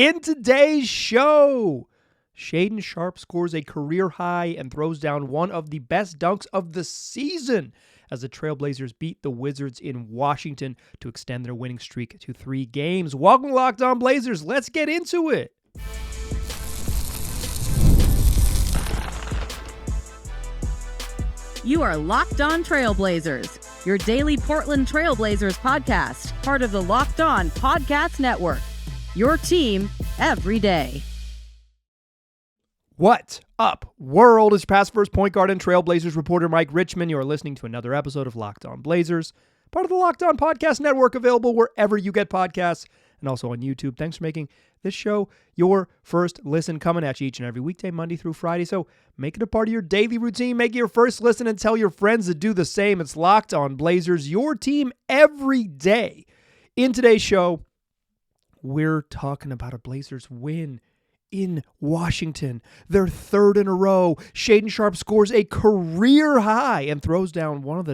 In today's show, Shaedon Sharpe scores a career high and throws down one of the best dunks of the season as the Trailblazers beat the Wizards in Washington to extend their winning streak to 3 games. Welcome to Locked On Blazers. Let's get into it. You are Locked On Trailblazers, your daily Portland Trailblazers podcast, part of the Locked On Podcast Network. Your team every day. What up, world? It's your past first point guard and Trailblazers reporter Mike Richmond. You are listening to another episode of Locked On Blazers, part of the Locked On Podcast Network, available wherever you get podcasts and also on YouTube. Thanks for making this show your first listen, coming at you each and every weekday, Monday through Friday. So make it a part of your daily routine. Make it your first listen and tell your friends to do the same. It's Locked On Blazers, your team every day. In today's show, we're talking about a Blazers win in Washington, their third in a row. Shaedon Sharpe scores a career high and throws down one of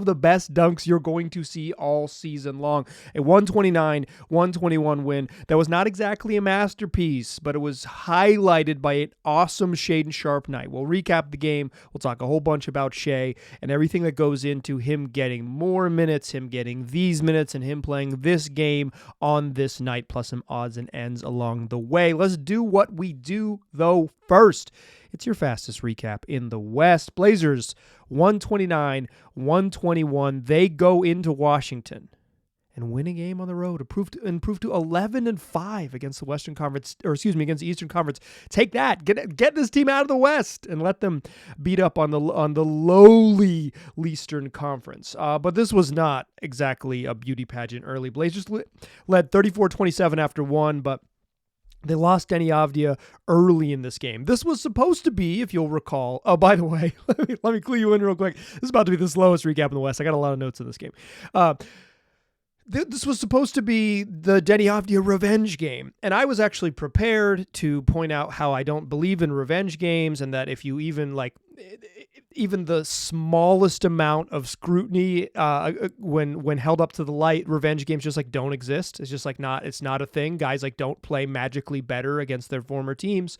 the best dunks you're going to see all season long. A 129-121 win that was not exactly a masterpiece, but it was highlighted by an awesome Shaedon Sharpe night. We'll recap the game. We'll talk a whole bunch about Shea and everything that goes into him getting more minutes, him getting these minutes, and him playing this game on this night, plus some odds and ends along the way. Let's do what we do, though, first. It's your fastest recap in the West. Blazers 129-121. They go into Washington and win a game on the road, improve to 11-5 against the Western Conference, against the Eastern Conference. Take that, get this team out of the West and let them beat up on the lowly Eastern Conference. But this was not exactly a beauty pageant early. Blazers led 34-27 after one, but they lost Denny Avdija early in this game. This was supposed to be, if you'll recall. Oh, by the way, let me clue you in real quick. This is about to be the slowest recap in the West. I got a lot of notes in this game. This was supposed to be the Denny Avdija revenge game, and I was actually prepared to point out how I don't believe in revenge games, and that if you even the smallest amount of scrutiny when held up to the light, revenge games just don't exist. It's just it's not a thing. Guys don't play magically better against their former teams.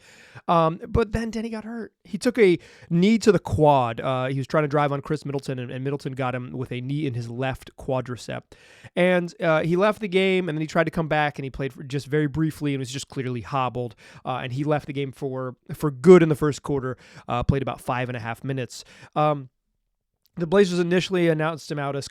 But then Denny got hurt. He took a knee to the quad. He was trying to drive on Chris Middleton, and Middleton got him with a knee in his left quadricep. And he left the game, and then he tried to come back, and he played for just very briefly, and was just clearly hobbled. And he left the game for good in the first quarter. Played about 5.5 minutes. The Blazers initially announced him out as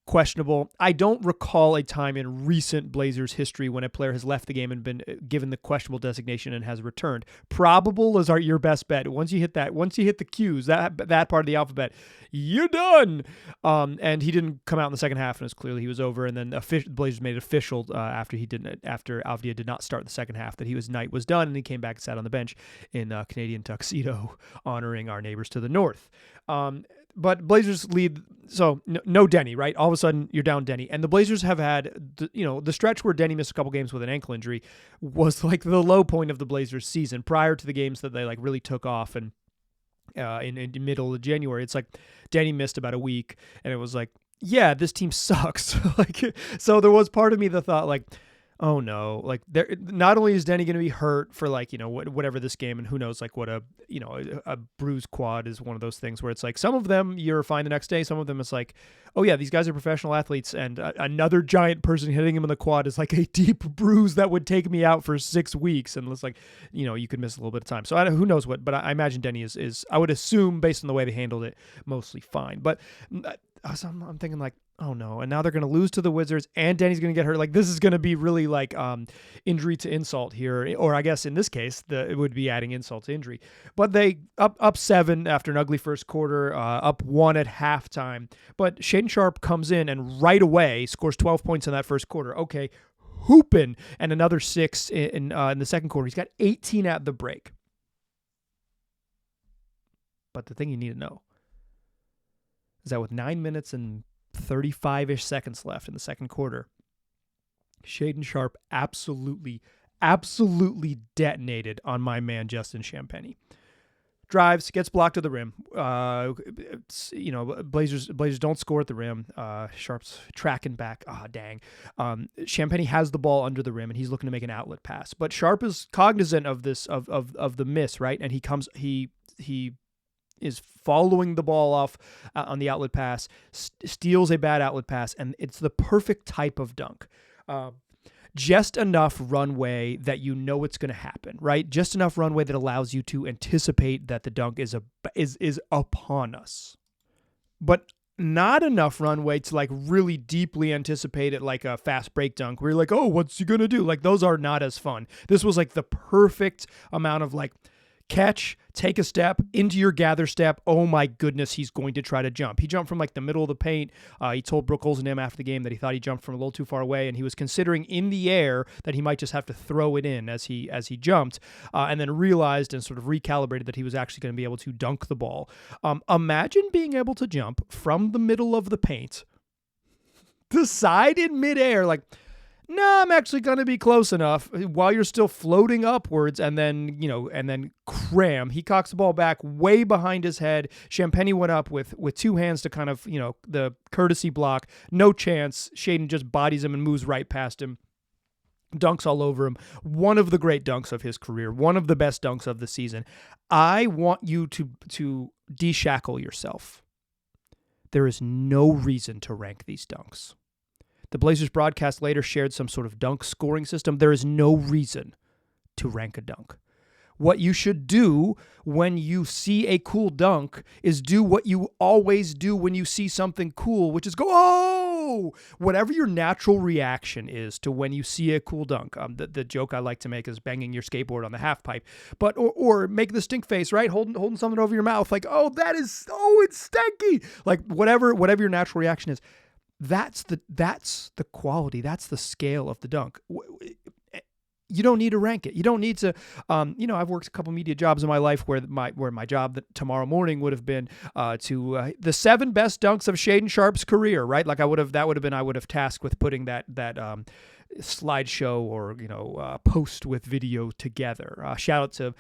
questionable. I don't recall a time in recent Blazers history when a player has left the game and been given the questionable designation and has returned. Probable is your best bet. Once you hit the cues, that part of the alphabet, you're done. And he didn't come out in the second half, and it's clearly he was over. And then the Blazers made it official after Avdija did not start the second half that his night was done, and he came back and sat on the bench in Canadian tuxedo, honoring our neighbors to the north. But Blazers lead, so no Denny, right? All of a sudden, you're down Denny. And the Blazers have had, the stretch where Denny missed a couple games with an ankle injury was the low point of the Blazers season prior to the games that they really took off. And in the middle of January, it's Denny missed about a week, and it was yeah, this team sucks. So there was part of me that thought oh no, not only is Denny going to be hurt for whatever this game, and who knows what a bruised quad is one of those things where it's some of them you're fine the next day, some of them it's oh yeah, these guys are professional athletes, and another giant person hitting him in the quad is a deep bruise that would take me out for 6 weeks, and it's you could miss a little bit of time. So who knows what, but I imagine Denny is I would assume, based on the way they handled it, mostly fine. But I'm thinking oh no, and now they're going to lose to the Wizards, and Denny's going to get hurt. This is going to be really injury to insult here, or I guess in this case, it would be adding insult to injury. But they up 7 after an ugly first quarter, up 1 at halftime. But Shaedon Sharpe comes in and right away scores 12 points in that first quarter. Okay, hooping, and another 6 in the second quarter. He's got 18 at the break. But the thing you need to know is that with 9 minutes and 35-ish seconds left in the second quarter, Shaedon Sharpe absolutely detonated on my man Justin Champagnie. drives, gets blocked to the rim. Blazers don't score at the rim. Sharpe's tracking back. Dang. Champagnie has the ball under the rim, and he's looking to make an outlet pass. But Sharpe is cognizant of this of the miss, right? And he is following the ball off on the outlet pass, steals a bad outlet pass, and it's the perfect type of dunk. Just enough runway that you know it's going to happen, right? Just enough runway that allows you to anticipate that the dunk is upon us. But not enough runway to like really deeply anticipate it like a fast break dunk where you're like, oh, what's he going to do? Like those are not as fun. This was like the perfect amount of like catch, take a step, into your gather step. Oh my goodness, he's going to try to jump. He jumped from like the middle of the paint. He told Brooke Olsen after the game that he thought he jumped from a little too far away, and he was considering in the air that he might just have to throw it in as he jumped, and then realized and sort of recalibrated that he was actually going to be able to dunk the ball. Imagine being able to jump from the middle of the paint, decide in midair, like, no, I'm actually going to be close enough while you're still floating upwards, and then cram. He cocks the ball back way behind his head. Champagnie went up with two hands to kind of, the courtesy block. No chance. Shaedon just bodies him and moves right past him. Dunks all over him. One of the great dunks of his career. One of the best dunks of the season. I want you to deshackle yourself. There is no reason to rank these dunks. The Blazers broadcast later shared some sort of dunk scoring system. There is no reason to rank a dunk. What you should do when you see a cool dunk is do what you always do when you see something cool, which is go, oh! Whatever your natural reaction is to when you see a cool dunk. The joke I like to make is banging your skateboard on the half pipe, but or make the stink face, right? Holding something over your mouth, like, it's stinky. Like whatever your natural reaction is. That's the quality. That's the scale of the dunk. You don't need to rank it. You don't need to. I've worked a couple media jobs in my life where my job that tomorrow morning would have been to the 7 best dunks of Shaedon Sharpe's career. Right, like I would have tasked with putting that slideshow or post with video together. Shout out to,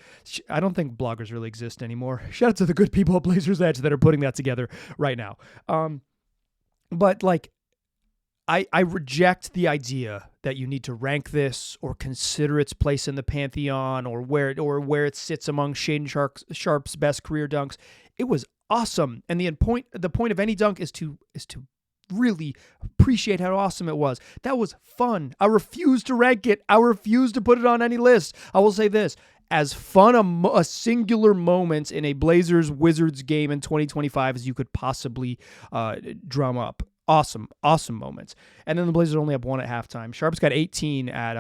I don't think bloggers really exist anymore. Shout out to the good people at Blazers Edge that are putting that together right now. But like, I reject the idea that you need to rank this or consider its place in the pantheon or where it sits among Shaedon Sharpe's best career dunks. It was awesome, and the point of any dunk is to really appreciate how awesome it was. That was fun. I refuse to rank it. I refuse to put it on any list. I will say this. As fun a singular moment in a Blazers-Wizards game in 2025 as you could possibly drum up. Awesome moments. And then the Blazers only up 1 at halftime. Sharpe's got 18 at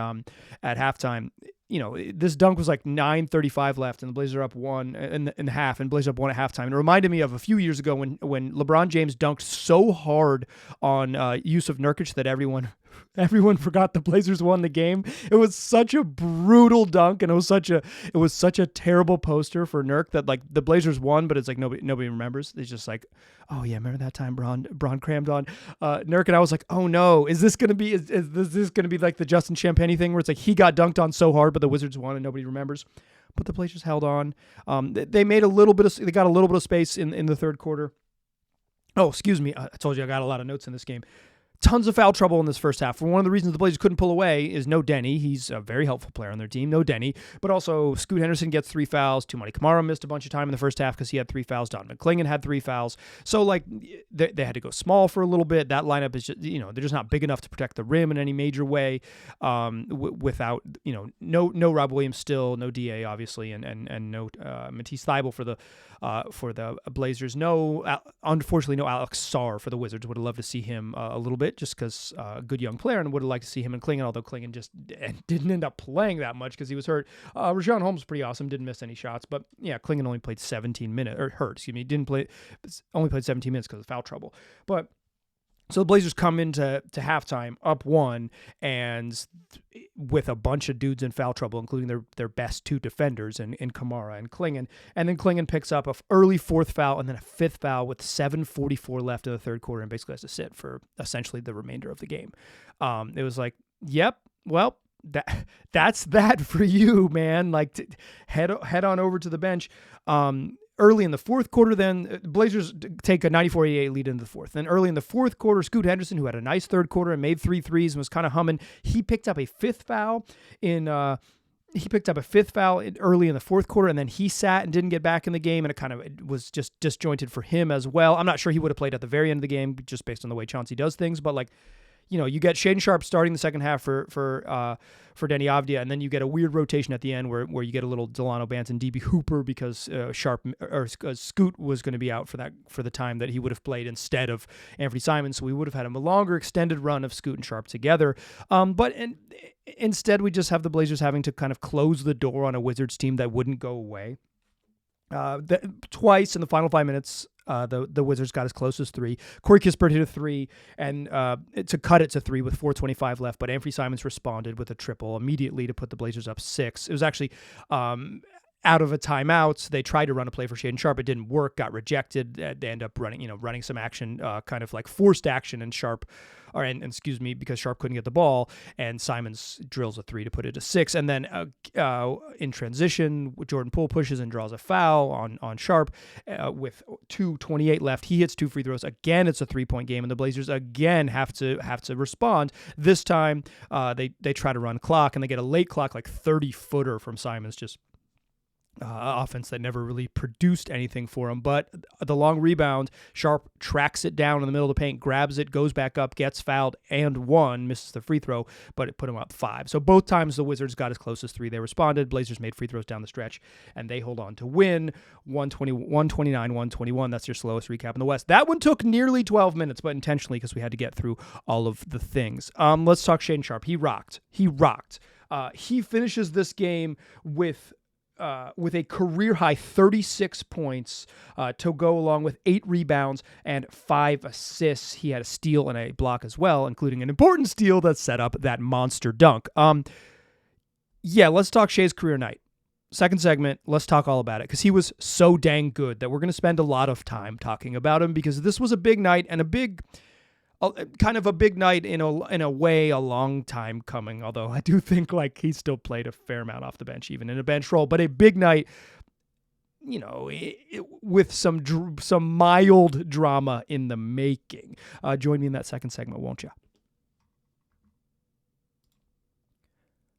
halftime. This dunk was like 9:35 left, and the Blazers are up 1 in the half, and Blazers up 1 at halftime. And it reminded me of a few years ago when LeBron James dunked so hard on Yusuf Nurkic that everyone forgot the Blazers won the game. It was such a brutal dunk, and it was such a terrible poster for Nurk that like the Blazers won, but it's like nobody remembers. It's just like, oh yeah, remember that time Bron crammed on Nurk, and I was like, oh no, is this gonna be like the Justin Champagnie thing where it's like he got dunked on so hard, but the Wizards won and nobody remembers? But the Blazers held on. They got a little bit of space in the third quarter. Oh, excuse me. I told you I got a lot of notes in this game. Tons of foul trouble in this first half. One of the reasons the Blazers couldn't pull away is no Denny. He's a very helpful player on their team. No Denny. But also Scoot Henderson gets 3 fouls. Tumani Kamara missed a bunch of time in the first half because he had 3 fouls. Donovan Clingan had 3 fouls. So like they had to go small for a little bit. That lineup is just, they're just not big enough to protect the rim in any major way. Without, no Rob Williams still, no DA obviously, and no Matisse Thybulle for the Blazers. Unfortunately, no Alex Sarr for the Wizards. Would have loved to see him a little bit, just because a good young player, and would have liked to see him and Clingan, although Clingan just didn't end up playing that much because he was hurt. Rajon Holmes was pretty awesome, didn't miss any shots, but yeah, Clingan only played 17 minutes, or hurt, excuse me, only played 17 minutes because of foul trouble. But so the Blazers come into halftime up 1 and with a bunch of dudes in foul trouble, including their best 2 defenders in Kamara and Clingan. And then Clingan picks up an early 4th foul and then a 5th foul with 7:44 left in the third quarter and basically has to sit for essentially the remainder of the game. It was like, yep, well, that's that for you, man. Like head on over to the bench. early in the fourth quarter, then Blazers take a 94-88 lead into the fourth. Then early in the fourth quarter, Scoot Henderson, who had a nice third quarter and made 3 threes and was kind of humming, he picked up a fifth foul early in the fourth quarter, and then he sat and didn't get back in the game, and it was just disjointed for him as well. I'm not sure he would have played at the very end of the game just based on the way Chauncey does things, but like, you get Shaedon Sharpe starting the second half for Deni Avdija, and then you get a weird rotation at the end where you get a little Delano Banton, DB Hooper, because Scoot was going to be out for the time that he would have played instead of Anthony Simons, so we would have had a longer extended run of Scoot and Sharpe together. But instead, we just have the Blazers having to kind of close the door on a Wizards team that wouldn't go away. Twice in the final 5 minutes, the Wizards got as close as 3. Corey Kispert hit a 3, and to cut it to 3 with 4:25 left, but Anthony Simons responded with a triple immediately to put the Blazers up 6. It was actually out of a timeout. They tried to run a play for Shaedon Sharpe. It didn't work, got rejected. They end up running some action, kind of like forced action, and because Sharpe couldn't get the ball, and Simons drills a 3 to put it to 6. And then in transition, Jordan Poole pushes and draws a foul on Sharpe with 2:28 left. He hits 2 free throws. Again, it's a 3-point game, and the Blazers again have to respond. This time, they try to run clock, and they get a late clock, like 30-footer from Simons, just offense that never really produced anything for him. But the long rebound, Sharpe tracks it down in the middle of the paint, grabs it, goes back up, gets fouled, and misses the free throw, but it put him up 5. So both times the Wizards got as close as 3. They responded. Blazers made free throws down the stretch, and they hold on to win 129-121. That's your slowest recap in the West. That one took nearly 12 minutes, but intentionally because we had to get through all of the things. Let's talk Shaedon Sharpe. He rocked. He finishes this game with a career-high 36 points to go along with 8 rebounds and 5 assists. He had a steal and a block as well, including an important steal that set up that monster dunk. Let's talk Shai's career night. Second segment, let's talk all about it, because he was so dang good that we're going to spend a lot of time talking about him, because this was a big night, and a big night in a way, a long time coming, although I do think like he still played a fair amount off the bench, even in a bench role, but a big night, with some mild drama in the making. Join me in that second segment, won't you?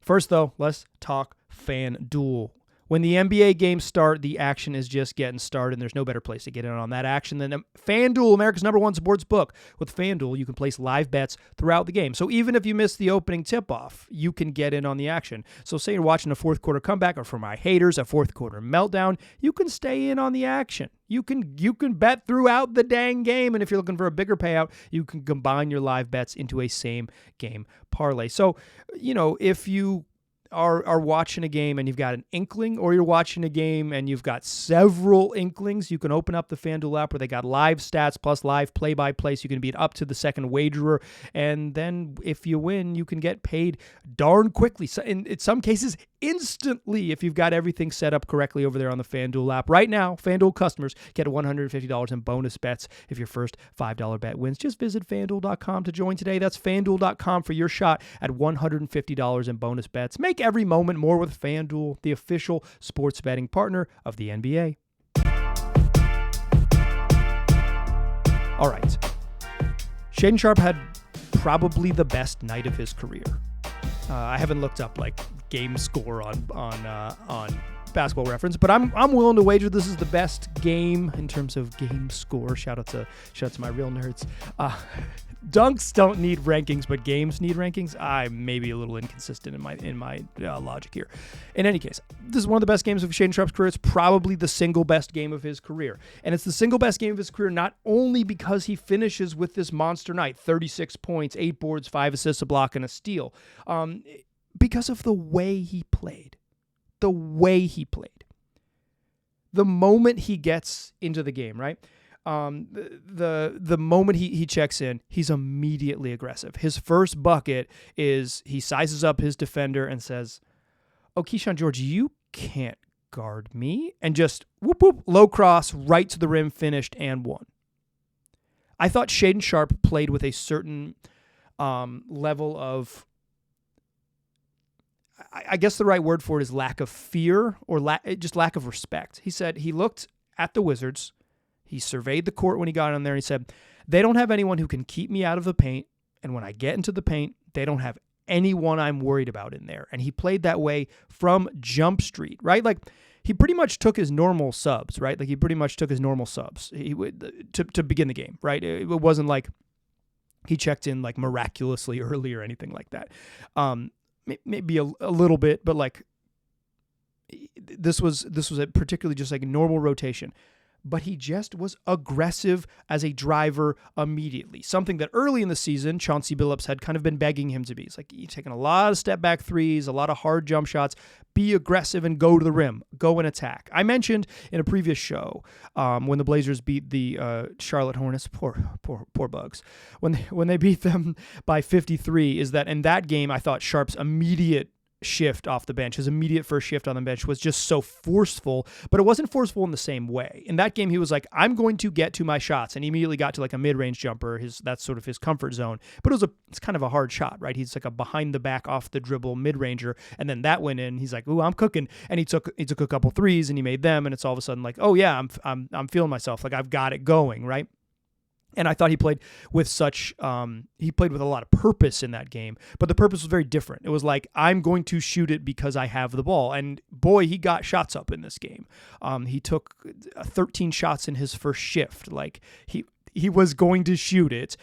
First, though, let's talk FanDuel. When the NBA games start, the action is just getting started, and there's no better place to get in on that action than FanDuel, America's #1 sports book. With FanDuel, you can place live bets throughout the game. So even if you miss the opening tip-off, you can get in on the action. So say you're watching a fourth quarter comeback, or for my haters, a fourth quarter meltdown, you can stay in on the action. You can bet throughout the dang game, and if you're looking for a bigger payout, you can combine your live bets into a same game parlay. So, if you are watching a game and you've got an inkling, or you're watching a game and you've got several inklings, you can open up the FanDuel app where they got live stats plus live play-by-play, so you can beat up to the second wagerer, and then if you win, you can get paid darn quickly. So in some cases, instantly, if you've got everything set up correctly over there on the FanDuel app. Right now, FanDuel customers get $150 in bonus bets if your first $5 bet wins. Just visit FanDuel.com to join today. That's FanDuel.com for your shot at $150 in bonus bets. Make every moment more with FanDuel, the official sports betting partner of the NBA. All right. Shaedon Sharpe had probably the best night of his career. I haven't looked up like game score on Basketball Reference, but I'm willing to wager this is the best game in terms of game score. Shout out to my real nerds. Dunks don't need rankings, but games need rankings. I may be a little inconsistent in my logic here. In any case, this is one of the best games of Shaedon Sharpe's career. It's probably the single best game of his career. And it's the single best game of his career not only because he finishes with this monster night, 36 points, 8 boards, 5 assists, a block, and a steal, because of the way he played. The way he played. The moment he gets into the game, right? The moment he checks in, he's immediately aggressive. His first bucket is he sizes up his defender and says, "Oh, Keyshawn George, you can't guard me," and just whoop whoop, low cross, right to the rim, finished and won. I thought Shaedon Sharpe played with a certain level of, I guess the right word for it is lack of fear, or just lack of respect. He said he looked at the Wizards. He surveyed the court when he got in there. And he said, they don't have anyone who can keep me out of the paint. And when I get into the paint, they don't have anyone I'm worried about in there. And he played that way from Jump Street, right? Like, he pretty much took his normal subs, right? Like, he pretty much took his normal subs to begin the game, right? It wasn't like he checked in like miraculously early or anything like that. Maybe a little bit, but like this was a particularly just like a normal rotation. But he just was aggressive as a driver immediately. Something that early in the season, Chauncey Billups had kind of been begging him to be. It's like, you're taking a lot of step back threes, a lot of hard jump shots. Be aggressive and go to the rim. Go and attack. I mentioned in a previous show when the Blazers beat the Charlotte Hornets, poor Bugs, when they beat them by 53, is that in that game I thought Sharpe's immediate shift off the bench, his immediate first shift on the bench was just so forceful, but it wasn't forceful in the same way. In that game, he was like, I'm going to get to my shots, and he immediately got to like a mid-range jumper. That's sort of his comfort zone, but it's kind of a hard shot, right? He's like a behind the back, off the dribble mid-ranger, and then that went in. He's like, ooh, I'm cooking, and he took a couple threes and he made them, and it's all of a sudden like, oh yeah, I'm feeling myself, like I've got it going, right? And I thought he played with a lot of purpose in that game, but the purpose was very different. It was like, I'm going to shoot it because I have the ball. And boy, he got shots up in this game. He took 13 shots in his first shift. Like he was going to shoot it,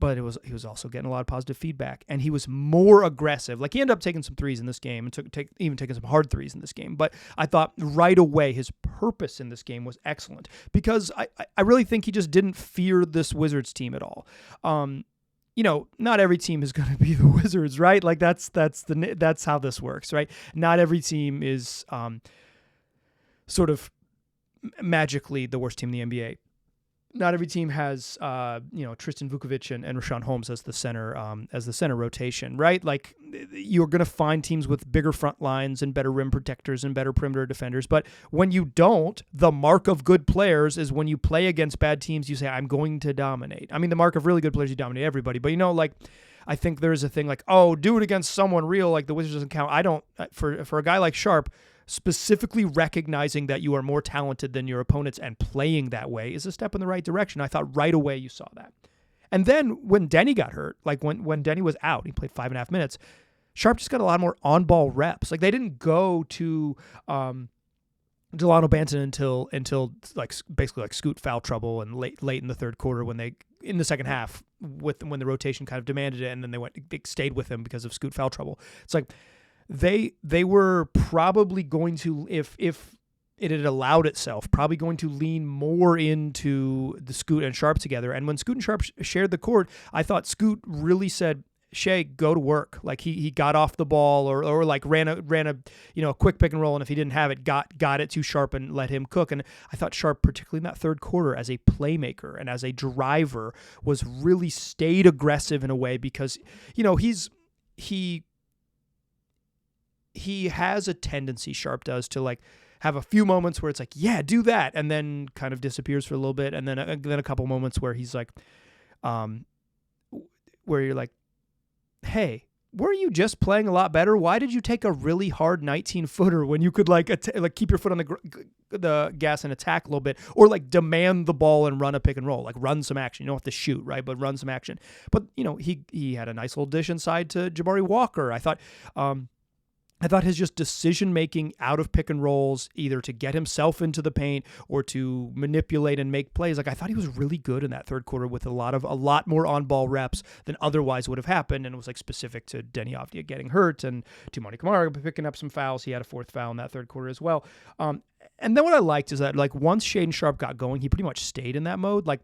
but he was also getting a lot of positive feedback, and he was more aggressive. Like, he ended up taking some threes in this game and even taking some hard threes in this game. But I thought right away his purpose in this game was excellent, because I really think he just didn't fear this Wizards team at all. Not every team is going to be the Wizards, right? Like that's how this works, right? Not every team is sort of magically the worst team in the NBA. Not every team has, Tristan Vukovic and Rashawn Holmes as the center rotation, right? Like, you're going to find teams with bigger front lines and better rim protectors and better perimeter defenders. But when you don't, the mark of good players is when you play against bad teams, you say, I'm going to dominate. I mean, the mark of really good players, you dominate everybody. But, I think there's a thing like, oh, do it against someone real, like the Wizards doesn't count. I don't, for a guy like Sharpe, specifically recognizing that you are more talented than your opponents and playing that way is a step in the right direction. I thought right away you saw that. And then when Denny got hurt, like when Denny was out, he played 5.5 minutes, Sharpe just got a lot more on-ball reps. Like, they didn't go to Delano Banton until like basically like Scoot foul trouble and late in the third quarter in the second half when the rotation kind of demanded it, and then they stayed with him because of Scoot foul trouble. It's like, They were probably going to, if it had allowed itself, probably going to lean more into the Scoot and Sharpe together. And when Scoot and Sharpe shared the court, I thought Scoot really said, Shea, go to work. Like, he got off the ball or like ran a quick pick and roll, and if he didn't have it, got it to Sharpe and let him cook. And I thought Sharpe, particularly in that third quarter, as a playmaker and as a driver, was really stayed aggressive in a way, because he has a tendency, Sharpe does, to like have a few moments where it's like, yeah, do that, and then kind of disappears for a little bit, and then a couple moments where he's like, where you're like, hey, were you just playing a lot better? Why did you take a really hard 19-footer when you could like keep your foot on the gas and attack a little bit, or like demand the ball and run a pick and roll, like run some action. You don't have to shoot, right? But run some action. But he had a nice little dish inside to Jabari Walker. I thought his just decision-making out of pick and rolls, either to get himself into the paint or to manipulate and make plays, like I thought he was really good in that third quarter with a lot more on-ball reps than otherwise would have happened. And it was like specific to Denny Avdia getting hurt and Tumani Kamara picking up some fouls. He had a fourth foul in that third quarter as well. And then what I liked is that like once Shaedon Sharpe got going, he pretty much stayed in that mode. Like,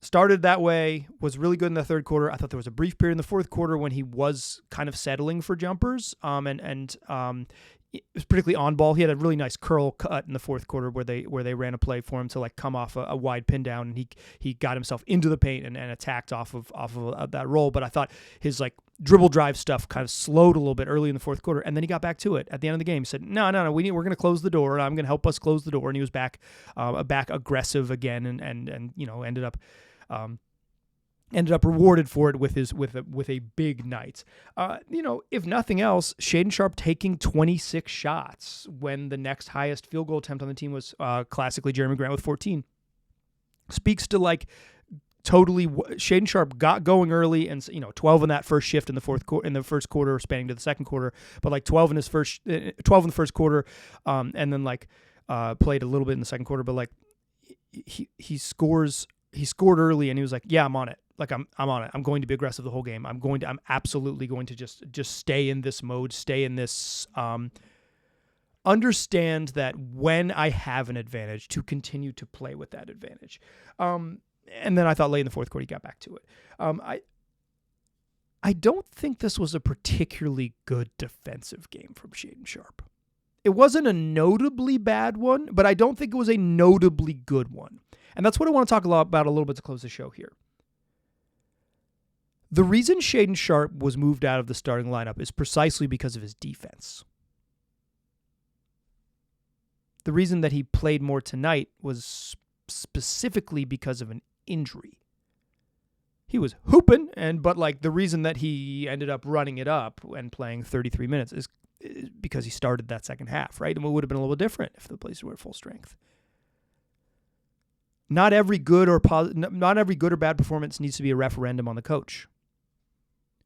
started that way, was really good in the third quarter. I thought there was a brief period in the fourth quarter when he was kind of settling for jumpers, and it was particularly on ball. He had a really nice curl cut in the fourth quarter where they ran a play for him to like come off a wide pin down, and he got himself into the paint and attacked off of that roll. But I thought his like dribble drive stuff kind of slowed a little bit early in the fourth quarter, and then he got back to it at the end of the game. He said, no, we're going to close the door, and I'm going to help us close the door. And he was back aggressive again, and ended up ended up rewarded for it with a big night. If nothing else, Shaedon Sharpe taking 26 shots when the next highest field goal attempt on the team was classically Jeremy Grant with 14. Speaks to like totally Shaedon Sharpe got going early, and 12 in that first shift in the first quarter, spanning to the second quarter, but like 12 in the first quarter, and then like played a little bit in the second quarter, but like he scored early, and he was like, yeah, I'm on it. Like I'm on it. I'm going to be aggressive the whole game. I'm absolutely going to just stay in this mode, stay in this, understand that when I have an advantage, to continue to play with that advantage. And then I thought late in the fourth quarter, he got back to it. I don't think this was a particularly good defensive game from Shaedon Sharpe. It wasn't a notably bad one, but I don't think it was a notably good one. And that's what I want to talk about a little bit to close the show here. The reason Shaedon Sharpe was moved out of the starting lineup is precisely because of his defense. The reason that he played more tonight was specifically because of an injury. He was hooping, but like the reason that he ended up running it up and playing 33 minutes is because he started that second half, right? And it would have been a little different if the Blazers were at full strength. Not every good or bad performance needs to be a referendum on the coach.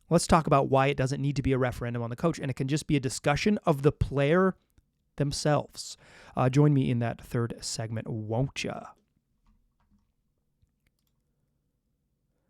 Let's talk about why it doesn't need to be a referendum on the coach, and it can just be a discussion of the player themselves. Join me in that third segment, won't ya?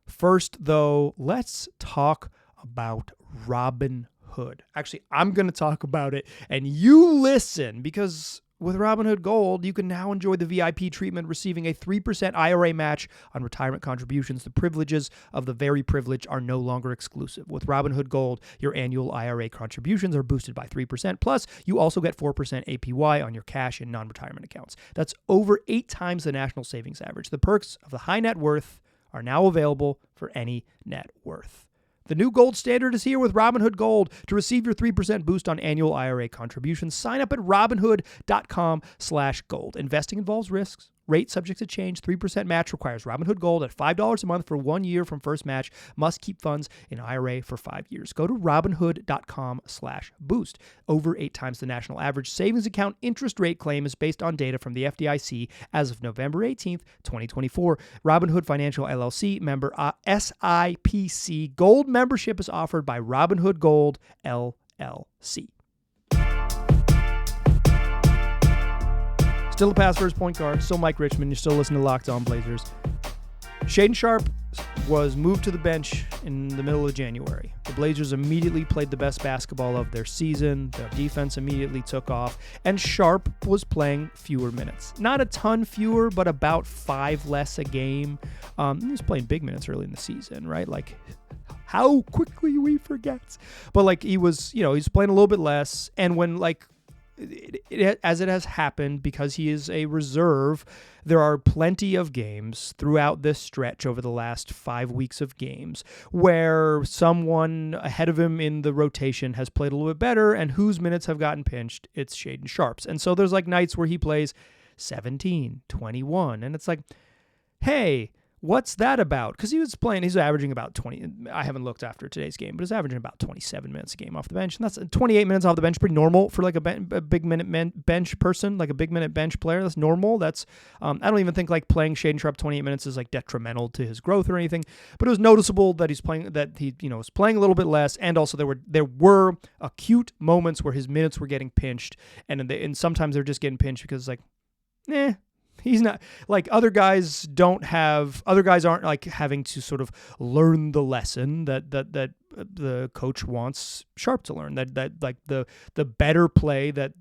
First, though, let's talk about Robin Hood. Actually, I'm going to talk about it, and you listen, because with Robinhood Gold, you can now enjoy the VIP treatment, receiving a 3% IRA match on retirement contributions. The privileges of the very privileged are no longer exclusive. With Robinhood Gold, your annual IRA contributions are boosted by 3%. Plus, you also get 4% APY on your cash and non-retirement accounts. That's over 8 times the national savings average. The perks of the high net worth are now available for any net worth. The new gold standard is here with Robinhood Gold. To receive your 3% boost on annual IRA contributions, sign up at Robinhood.com/gold. Investing involves risks. Rate subject to change. 3% match requires Robinhood Gold at $5 a month for 1 year from first match. Must keep funds in IRA for 5 years. Go to Robinhood.com/boost. Over 8 times the national average. Savings account interest rate claim is based on data from the FDIC as of November 18th, 2024. Robinhood Financial LLC, member SIPC. Gold membership is offered by Robinhood Gold LLC. Still a pass first point guard, still Mike Richmond, you're still listening to Locked On Blazers. Shaedon Sharpe was moved to the bench in the middle of January. The Blazers immediately played the best basketball of their season. Their defense immediately took off, and Sharpe was playing fewer minutes. Not a ton fewer, but about 5 less a game. He was playing big minutes early in the season, right? Like, how quickly we forget. But like he was playing a little bit less, and when like, as it has happened, because he is a reserve, there are plenty of games throughout this stretch over the last 5 weeks of games where someone ahead of him in the rotation has played a little bit better and whose minutes have gotten pinched. It's Shaedon Sharpe's. And so there's like nights where he plays 17, 21, and it's like, hey, what's that about? Because he's averaging about 20. I haven't looked after today's game, but he's averaging about 27 minutes a game off the bench. And that's 28 minutes off the bench, pretty normal for like a big minute bench person, like a big minute bench player. That's normal. That's I don't even think like playing Shaedon Sharpe 28 minutes is like detrimental to his growth or anything. But it was noticeable that he was playing a little bit less, and also there were acute moments where his minutes were getting pinched, and sometimes they're just getting pinched because like, he's not like other guys aren't like having to sort of learn the lesson that the coach wants Sharpe to learn, that like the better play that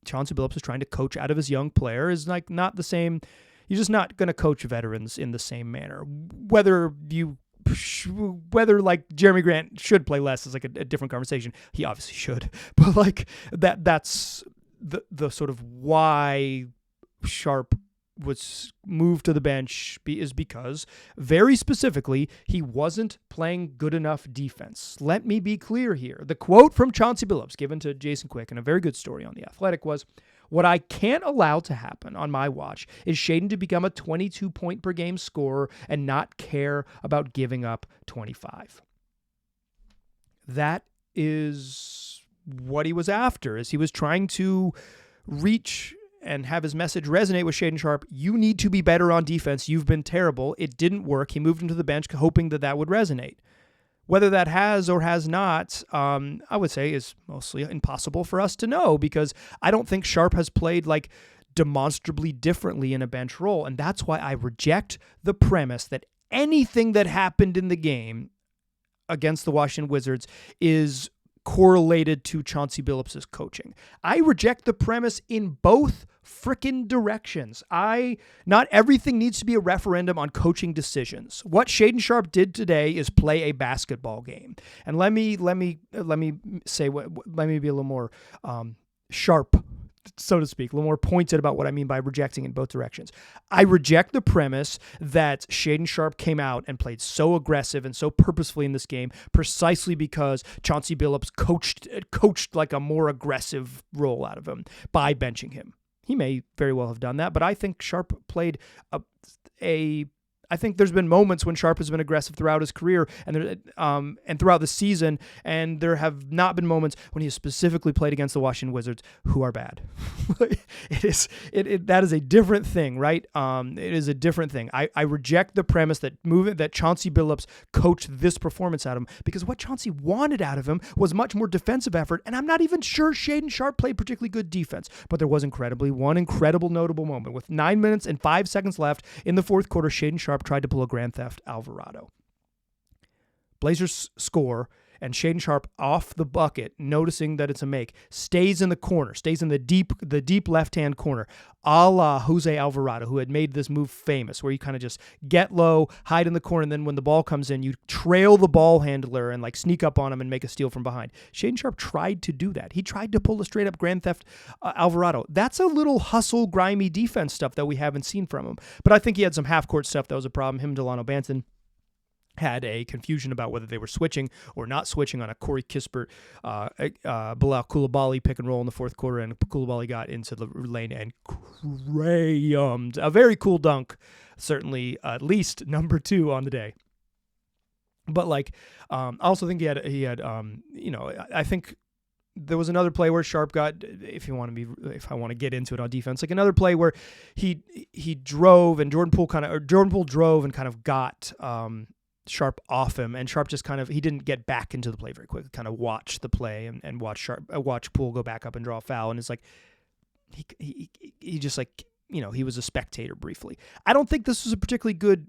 Chauncey Billups is trying to coach out of his young player is like not the same. You're just not going to coach veterans in the same manner. Whether like Jeremy Grant should play less is like a different conversation. He obviously should, but like that's the sort of why Sharpe was moved to the bench is because, very specifically, he wasn't playing good enough defense. Let me be clear here. The quote from Chauncey Billups given to Jason Quick in a very good story on The Athletic was, What I can't allow to happen on my watch is Shaedon to become a 22-point per game scorer and not care about giving up 25. That is what he was after, is he was trying to reach and have his message resonate with Shaedon Sharpe. You need to be better on defense. You've been terrible. It didn't work. He moved him to the bench hoping that would resonate. Whether that has or has not, I would say is mostly impossible for us to know, because I don't think Sharpe has played like demonstrably differently in a bench role. And that's why I reject the premise that anything that happened in the game against the Washington Wizards is correlated to Chauncey Billups' coaching. I reject the premise in both frickin' directions. Not everything needs to be a referendum on coaching decisions. What Shaedon Sharpe did today is play a basketball game. And let me be a little more sharp, so to speak, a little more pointed about what I mean by rejecting in both directions. I reject the premise that Shaedon Sharpe came out and played so aggressive and so purposefully in this game precisely because Chauncey Billups coached like a more aggressive role out of him by benching him. He may very well have done that, but I think Sharpe played I think there's been moments when Sharpe has been aggressive throughout his career and throughout the season, and there have not been moments when he has specifically played against the Washington Wizards, who are bad. That is a different thing, right? It is a different thing. I reject the premise that Chauncey Billups coached this performance out of him, because what Chauncey wanted out of him was much more defensive effort, and I'm not even sure Shaedon Sharpe played particularly good defense, but there was one incredible notable moment. With 9 minutes and 5 seconds left in the fourth quarter, Shaedon Sharpe tried to pull a Grand Theft Alvarado. Blazers score, and Shaedon Sharpe off the bucket, noticing that it's a make, stays in the deep left-hand corner, a la Jose Alvarado, who had made this move famous, where you kind of just get low, hide in the corner, and then when the ball comes in, you trail the ball handler and like sneak up on him and make a steal from behind. Shaedon Sharpe tried to do that. He tried to pull a straight-up Grand Theft Alvarado. That's a little hustle, grimy defense stuff that we haven't seen from him. But I think he had some half-court stuff that was a problem. Him and Delano Banton had a confusion about whether they were switching or not switching on a Corey Kispert, Bilal Coulibaly pick and roll in the fourth quarter, and Coulibaly got into the lane and crammed. A very cool dunk, certainly at least number 2 on the day. But I also think he had I think there was another play where Sharpe got, if I want to get into it on defense, like another play where he drove and Jordan Poole drove and kind of got Sharpe off him, and Sharpe just he didn't get back into the play very quickly, kind of watched the play and watch Poole go back up and draw a foul, and it's like he just he was a spectator briefly. I don't think this was a particularly good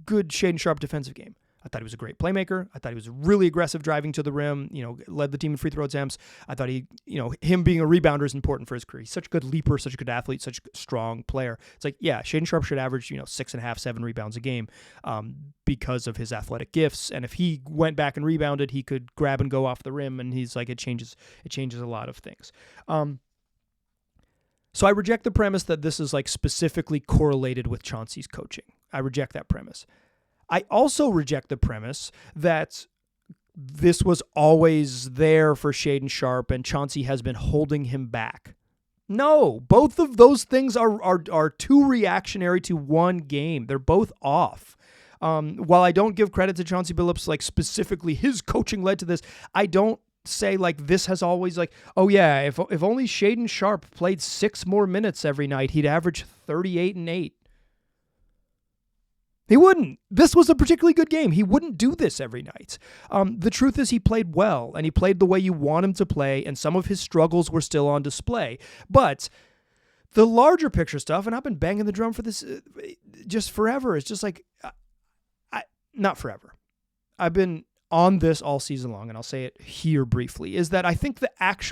Shaedon Sharpe defensive game. I thought he was a great playmaker. I thought he was really aggressive driving to the rim, led the team in free throw attempts. I thought him being a rebounder is important for his career. He's such a good leaper, such a good athlete, such a strong player. It's like, yeah, Shaedon Sharpe should average, 6.5, 7 rebounds a game because of his athletic gifts. And if he went back and rebounded, he could grab and go off the rim, and he's like, it changes a lot of things. So I reject the premise that this is like specifically correlated with Chauncey's coaching. I reject that premise. I also reject the premise that this was always there for Shaedon Sharpe and Chauncey has been holding him back. No, both of those things are too reactionary to one game. They're both off. While I don't give credit to Chauncey Billups, like specifically his coaching led to this, I don't say like this has always oh yeah, if only Shaedon Sharpe played 6 more minutes every night, he'd average 38 and 8. He wouldn't. This was a particularly good game. He wouldn't do this every night. The truth is he played well, and he played the way you want him to play, and some of his struggles were still on display. But the larger picture stuff, and I've been banging the drum for this just forever, it's just not forever. I've been on this all season long, and I'll say it here briefly, is that I think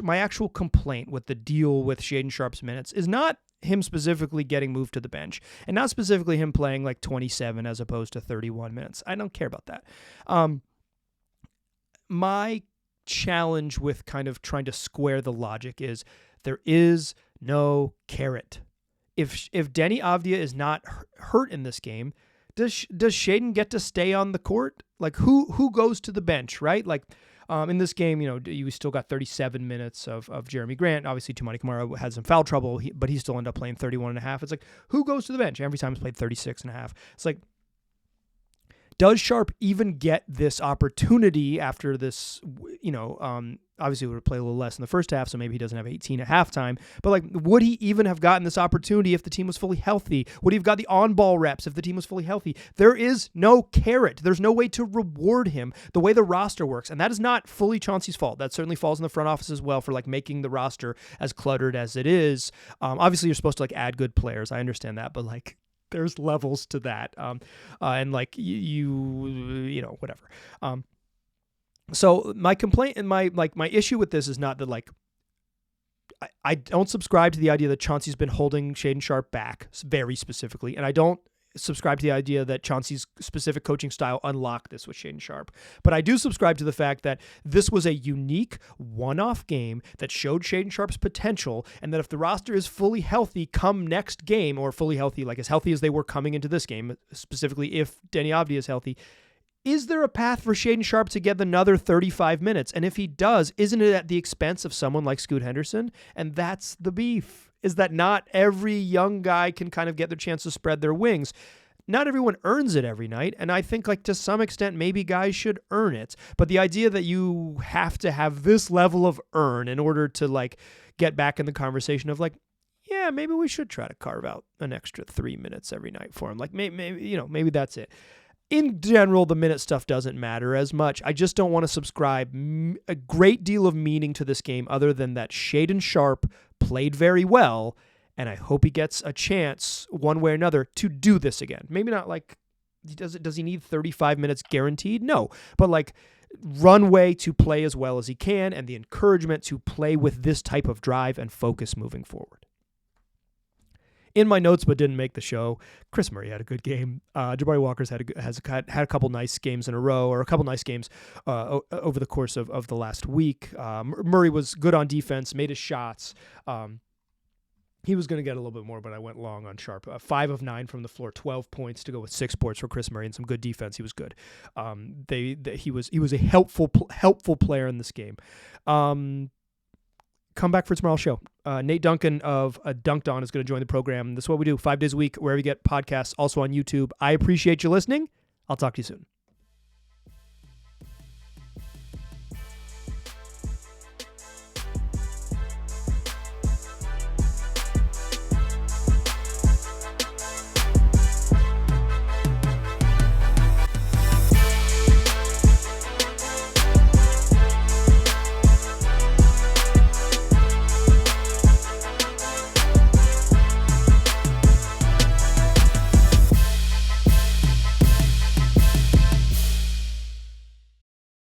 my actual complaint with the deal with Shaedon Sharpe's minutes is not him specifically getting moved to the bench, and not specifically him playing 27 as opposed to 31 minutes. I don't care about that. My challenge with kind of trying to square the logic is there is no carrot. If Deni Avdija is not hurt in this game, does Shaedon get to stay on the court? Who goes to the bench, right? In this game, you still got 37 minutes of Jeremy Grant. Obviously, Tumani Kamara had some foul trouble, but he still ended up playing 31 and a half. It's like, who goes to the bench? Every time he's played 36 and a half. It's like, does Sharpe even get this opportunity after this, obviously he would play a little less in the first half, so maybe he doesn't have 18 at halftime, but like, would he even have gotten this opportunity if the team was fully healthy? Would he have got the on-ball reps if the team was fully healthy? There is no carrot. There's no way to reward him the way the roster works, and that is not fully Chauncey's fault. That certainly falls in the front office as well for like making the roster as cluttered as it is. Obviously, you're supposed to like add good players. I understand that, but like, there's levels to that. And like whatever. So my complaint and my issue with this is not that like, I don't subscribe to the idea that Chauncey's been holding Shaedon Sharpe back very specifically. And I don't subscribe to the idea that Chauncey's specific coaching style unlocked this with Shaedon Sharpe. But I do subscribe to the fact that this was a unique one-off game that showed Shaedon Sharpe's potential, and that if the roster is fully healthy come next game, or fully healthy, like as healthy as they were coming into this game, specifically if Denny Avdia is healthy, is there a path for Shaedon Sharpe to get another 35 minutes? And if he does, isn't it at the expense of someone like Scoot Henderson? And that's the beef. Is that not every young guy can kind of get their chance to spread their wings. Not everyone earns it every night, and I think like to some extent maybe guys should earn it. But the idea that you have to have this level of earn in order to like get back in the conversation of like, yeah, maybe we should try to carve out an extra 3 minutes every night for him. Like maybe that's it. In general, the minute stuff doesn't matter as much. I just don't want to subscribe a great deal of meaning to this game other than that Shaedon Sharpe played very well, and I hope he gets a chance one way or another to do this again. Maybe not like, does he need 35 minutes guaranteed? No, but like runway to play as well as he can and the encouragement to play with this type of drive and focus moving forward. In my notes, but didn't make the show, Chris Murray had a good game. Jabari Walker's had a couple nice games in a row, or a couple nice games over the course of the last week. Murray was good on defense, made his shots. He was going to get a little bit more, but I went long on Sharpe. 5 of 9 from the floor, 12 points to go with 6 boards for Chris Murray and some good defense. He was good. He was a helpful player in this game. Come back for tomorrow's show. Nate Duncan of Dunked On is going to join the program. This is what we do 5 days a week, wherever you get podcasts, also on YouTube. I appreciate you listening. I'll talk to you soon.